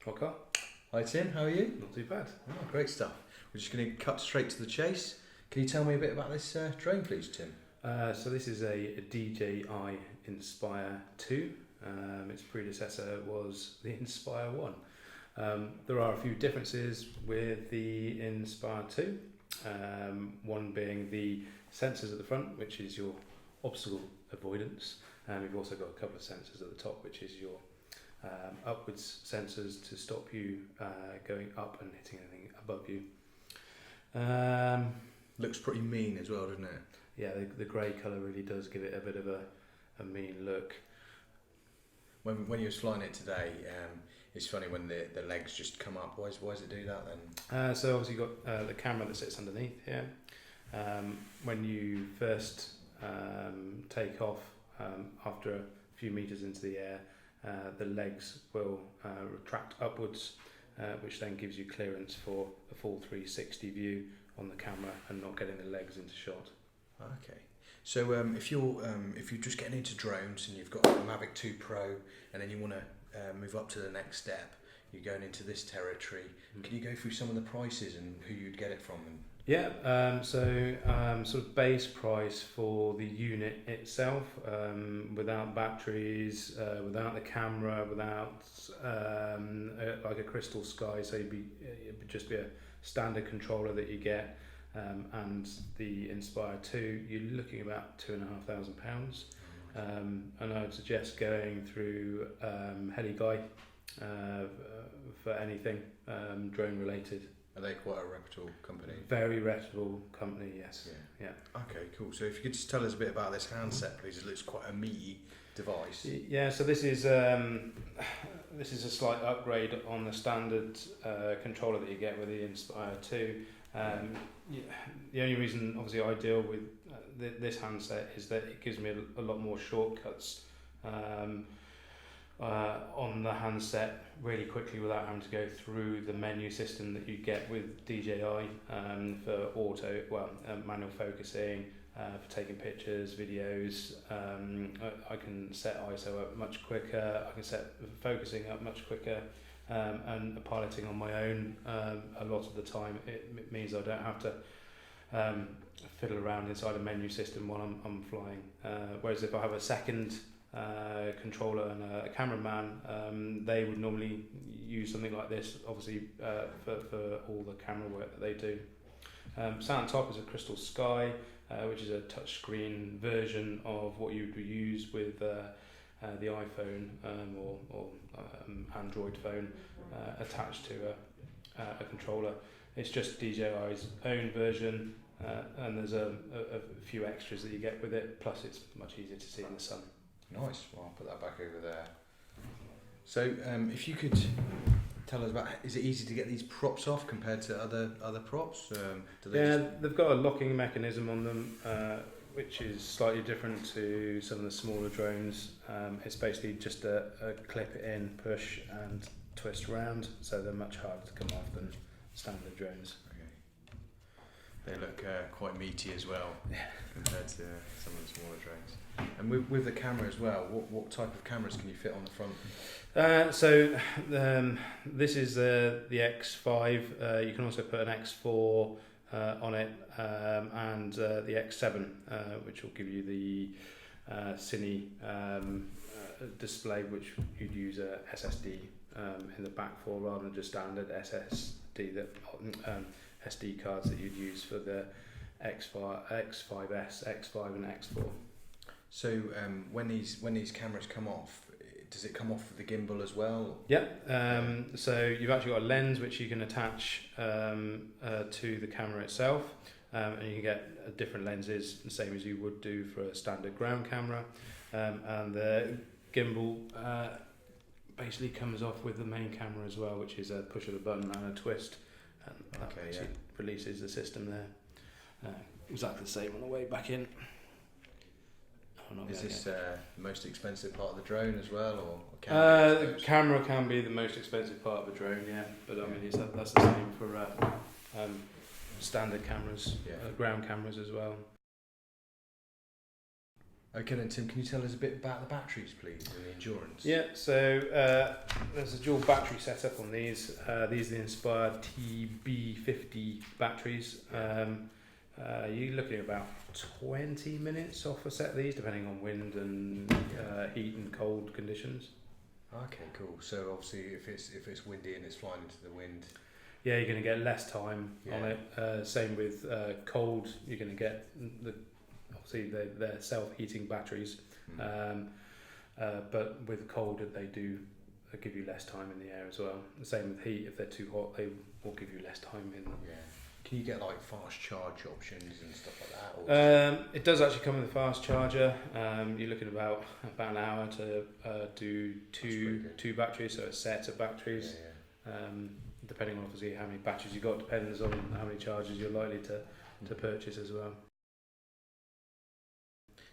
What car? Hi Tim, how are you? Not too bad. Oh, great stuff. We're just going to cut straight to the chase. Can you tell me a bit about this drone, please, Tim? So this is a DJI Inspire 2. Its predecessor was the Inspire 1. There are a few differences with the Inspire 2. One being the sensors at the front, which is your obstacle avoidance. You've also got a couple of sensors at the top, which is your upwards sensors to stop you going up and hitting anything above you. Looks pretty mean as well, doesn't it? Yeah, the grey colour really does give it a bit of a mean look. When you was flying it today, it's funny when the legs just come up. Why does it do that then? So obviously you've got the camera that sits underneath here. When you first take off, after a few metres into the air, the legs will retract upwards, which then gives you clearance for a full 360 view on the camera and not getting the legs into shot. Okay. So if you're just getting into drones and you've got a Mavic 2 Pro and then you want to move up to the next step, you're going into this territory. Can you go through some of the prices and who you'd get it from? Yeah, so sort of base price for the unit itself, without batteries, without the camera, without like a crystal sky, so it would just be a standard controller that you get, and the Inspire 2, you're looking about £2,500, and I would suggest going through HeliGuy for anything drone related. Are they quite a reputable company? Very reputable company, yes. Yeah. Okay, cool. So if you could just tell us a bit about this handset, please. It looks quite a meaty device. Yeah, so this is a slight upgrade on the standard controller that you get with the Inspire 2. The only reason, obviously, I deal with this handset is that it gives me a lot more shortcuts on the handset really quickly without having to go through the menu system that you get with DJI for manual focusing, for taking pictures, videos. I can set ISO up much quicker, I can set focusing up much quicker, and piloting on my own a lot of the time. It means I don't have to fiddle around inside a menu system while I'm flying. Whereas if I have a second controller and a cameraman, they would normally use something like this, obviously, for all the camera work that they do. Sat on top is a Crystal Sky, which is a touchscreen version of what you would use with the iPhone or Android phone attached to a controller. It's just DJI's own version, and there's a few extras that you get with it, plus it's much easier to see in the sun. Nice. Well, I'll put that back over there. So, if you could tell us about, is it easy to get these props off compared to other props? They've got a locking mechanism on them, which is slightly different to some of the smaller drones. It's basically just a clip it in, push and twist around, so they're much harder to come off than standard drones. They look quite meaty as well compared to some of the smaller drones. And with the camera as well, what type of cameras can you fit on the front? This is the X5. You can also put an X4 on it, and the X7, which will give you the Cine display, which you'd use a SSD in the back for rather than just standard SSD SD cards that you'd use for the X5S, X5 and X4. So when these cameras come off, does it come off with the gimbal as well? Yeah. So you've actually got a lens which you can attach to the camera itself, and you can get different lenses, the same as you would do for a standard ground camera. And the gimbal basically comes off with the main camera as well, which is a push of a button and a twist. And that releases the system there. Exactly the same on the way back in. Is this the most expensive part of the drone as well, or camera can be the most expensive part of a drone, yeah. But I mean, that's the same for standard cameras, ground cameras as well. Okay then, Tim, can you tell us a bit about the batteries, please, and the endurance? Yeah, so there's a dual battery setup on these. These are the Inspire TB50 batteries. You're looking at about 20 minutes off a set of these, depending on wind and heat and cold conditions. Okay, cool. So obviously, if it's windy and it's flying into the wind, yeah, you're going to get less time on it. Same with cold. You're going to get obviously they're self-heating batteries, but with cold they do give you less time in the air as well. The same with heat. If they're too hot, they will give you less time in. Yeah. Can you get like fast charge options and stuff like that? It does actually come with a fast charger. You're looking about an hour to do two batteries, so a set of batteries. Depending on obviously how many batteries you've got, depends on how many chargers you're likely to purchase as well.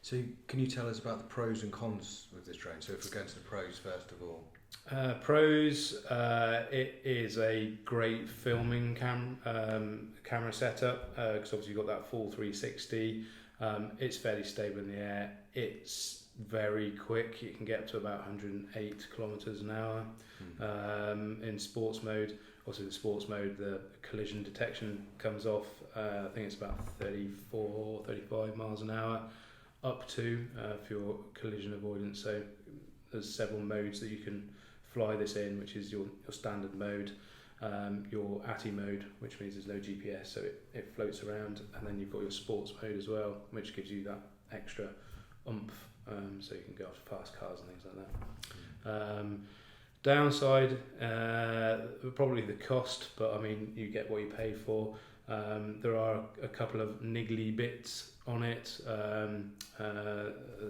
So can you tell us about the pros and cons with this drone? So if we're going to the pros first of all. Pros, it is a great filming camera setup because obviously you've got that full 360. It's fairly stable in the air. It's very quick. You can get up to about 108 kilometers an hour in sports mode. Also, the sports mode, the collision detection comes off. I think it's about 34, 35 miles an hour up to for your collision avoidance. So there's several modes that you can fly this in, which is your standard mode, your ATI mode, which means there's no GPS, so it floats around, and then you've got your sports mode as well, which gives you that extra oomph, so you can go after fast cars and things like that. Downside, probably the cost, but I mean, you get what you pay for. There are a couple of niggly bits on it.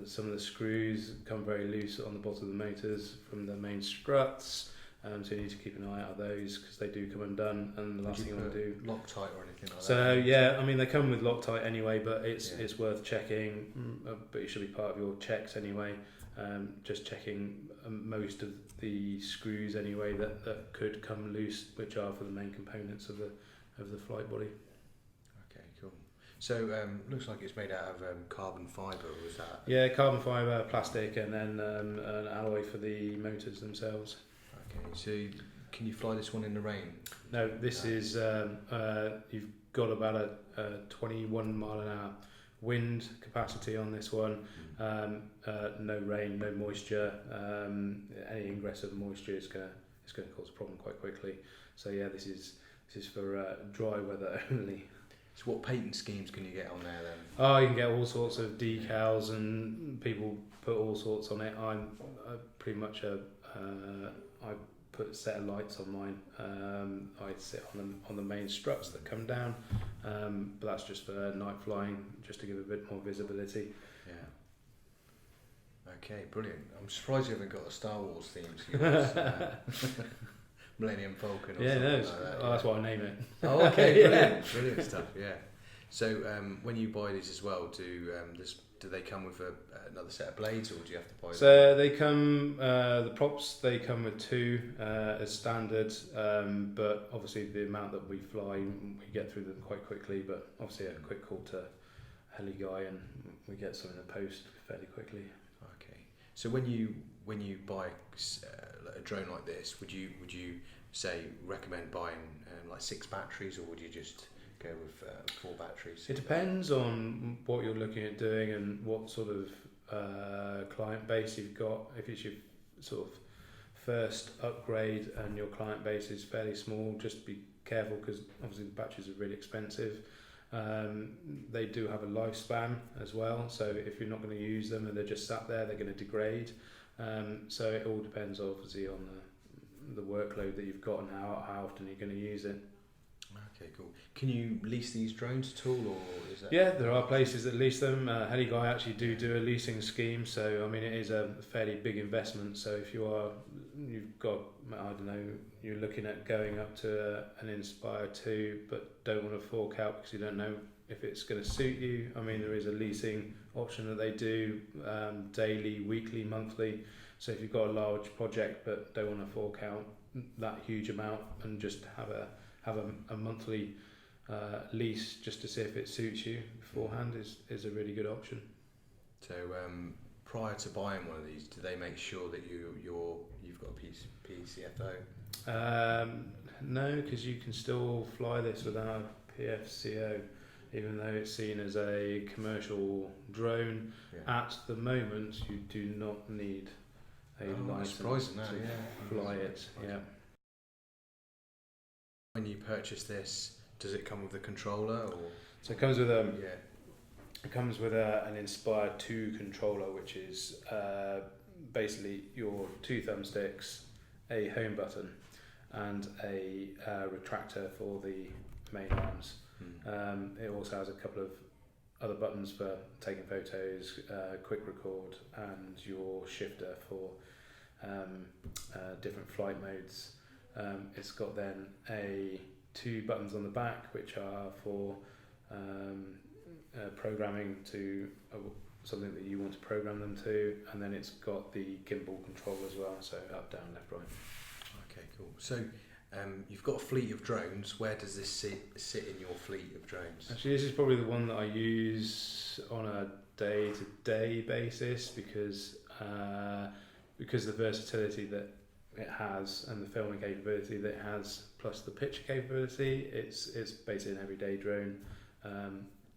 Some of the screws come very loose on the bottom of the motors from the main struts, so you need to keep an eye out of those because they do come undone. And the last thing you want to do, Loctite or anything like that. So yeah, I mean they come with Loctite anyway, but it's worth checking. But it should be part of your checks anyway. Just checking most of the screws anyway that could come loose, which are for the main components of the flight body. Okay, cool. So looks like it's made out of carbon fibre, was that? Yeah, carbon fibre, plastic, and then an alloy for the motors themselves. Okay, so can you fly this one in the rain? No, this is you've got about a 21 mile an hour wind capacity on this one. No rain, no moisture. Any ingress of moisture is going to cause a problem quite quickly. So yeah, this is for dry weather only. So what paint schemes can you get on there then? Oh, you can get all sorts of decals, and people put all sorts on it. I'm pretty much I put a set of lights on mine. I sit on the main struts that come down, but that's just for night flying, just to give a bit more visibility. Yeah. Okay, brilliant. I'm surprised you haven't got a Star Wars theme to yours. Millennium Falcon or something like that. Oh, that's what I name it. Oh, okay, brilliant. Brilliant stuff, yeah. So when you buy these as well, do they come with another set of blades, or do you have to buy them? So they come, the props, they come with two as standard, but obviously the amount that we fly, we get through them quite quickly, but obviously a quick call to heli guy and we get some in the post fairly quickly. Okay. So when you buy a drone like this, would you say recommend buying like 6 batteries, or would you just go with 4 batteries? It depends on what you're looking at doing and what sort of client base you've got. If it's your sort of first upgrade and your client base is fairly small, just be careful because obviously the batteries are really expensive. They do have a lifespan as well, so if you're not going to use them and they're just sat there, they're going to degrade. So it all depends obviously on the workload that you've got and how often you're going to use it. Okay, cool. Can you lease these drones at all, or is that? Yeah, there are places that lease them. Heli Guy actually do a leasing scheme, so I mean it is a fairly big investment. So if you've got, I don't know, you're looking at going up to an Inspire 2, but don't want to fork out because you don't know if it's going to suit you. I mean there is a leasing option that they do, daily, weekly, monthly. So if you've got a large project but don't want to fork out that huge amount and just have a monthly lease just to see if it suits you beforehand is a really good option. So prior to buying one of these, do they make sure that you've got a PCFO? No, because you can still fly this without PFCO, even though it's seen as a commercial drone. Yeah. At the moment, you do not need a license to fly it. Yeah. When you purchase this, does it come with a controller or? So it comes with an Inspire 2 controller, which is basically your two thumbsticks, a home button, and a retractor for the main arms. It also has a couple of other buttons for taking photos, quick record, and your shifter for different flight modes. It's got then two buttons on the back, which are for programming to something that you want to program them to, and then it's got the gimbal control as well, so up, down, left, right. Okay, cool. So you've got a fleet of drones. Where does this sit in your fleet of drones? Actually, this is probably the one that I use on a day-to-day basis because the versatility that it has and the filming capability that it has, plus the picture capability, it's basically an everyday drone. I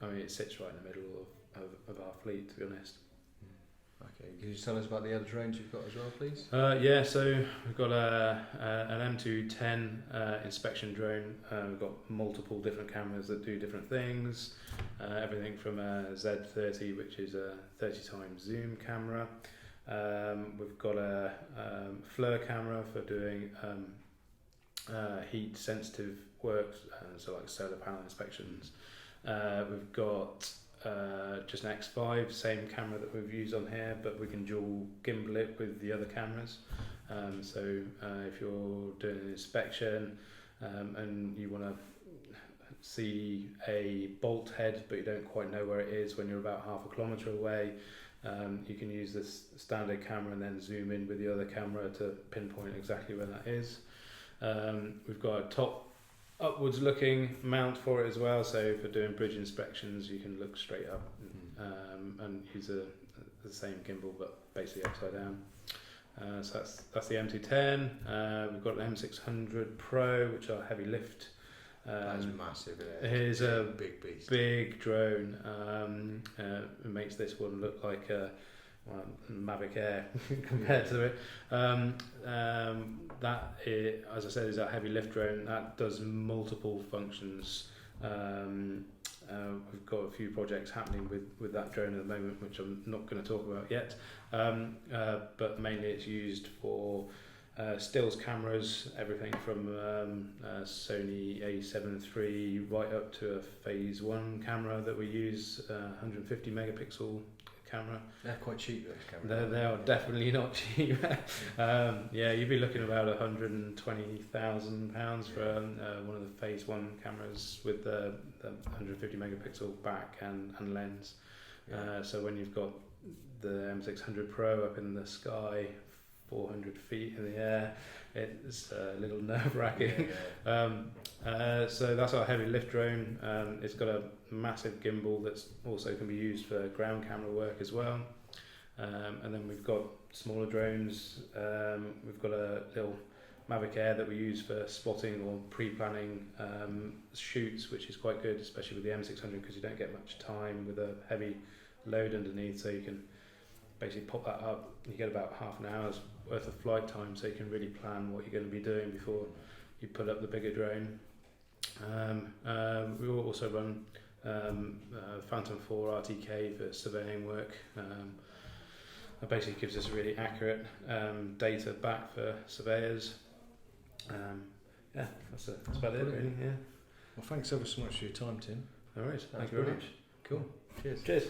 mean, it sits right in the middle of our fleet, to be honest. Okay, can you tell us about the other drones you've got as well, please? Yeah, so we've got an M210 inspection drone. We've got multiple different cameras that do different things. Everything from a Z30, which is a 30 times zoom camera. We've got a FLIR camera for doing heat sensitive work, so like solar panel inspections. We've got just an X5, same camera that we've used on here, but we can dual gimbal it with the other cameras. So if you're doing an inspection and you want to see a bolt head but you don't quite know where it is when you're about half a kilometre away, you can use this standard camera and then zoom in with the other camera to pinpoint exactly where that is. We've got a top upwards looking mount for it as well, so for doing bridge inspections you can look straight up and use the same gimbal but basically upside down. So that's the M210. We've got an M600 Pro, which are heavy lift. That's massive. It is a big beast, big drone. It makes this one look like a Mavic Air compared to it. That is, as I said, is a heavy lift drone that does multiple functions. We've got a few projects happening with that drone at the moment, which I'm not going to talk about yet. But mainly it's used for stills cameras, everything from Sony A7 III right up to a Phase 1 camera that we use, 150 megapixel camera. They're quite cheap, those cameras. They are definitely not cheap. Yeah, you'd be looking about £120,000 for one of the Phase 1 cameras with the 150 megapixel back and lens. Yeah. So when you've got the M600 Pro up in the sky, 400 feet in the air, it's a little nerve-wracking. So that's our heavy lift drone. It's got a massive gimbal that's also can be used for ground camera work as well. And then we've got smaller drones. We've got a little Mavic Air that we use for spotting or pre-planning shoots, which is quite good, especially with the M600, because you don't get much time with a heavy load underneath, so you can basically pop that up. You get about half an hour's worth of flight time, so you can really plan what you're going to be doing before you put up the bigger drone. We will also run Phantom 4 RTK for surveying work. That basically gives us really accurate data back for surveyors. Yeah, that's about it really. Yeah. Well, thanks ever so much for your time, Tim. All right, thank you very much. Cool. Cheers. Cheers.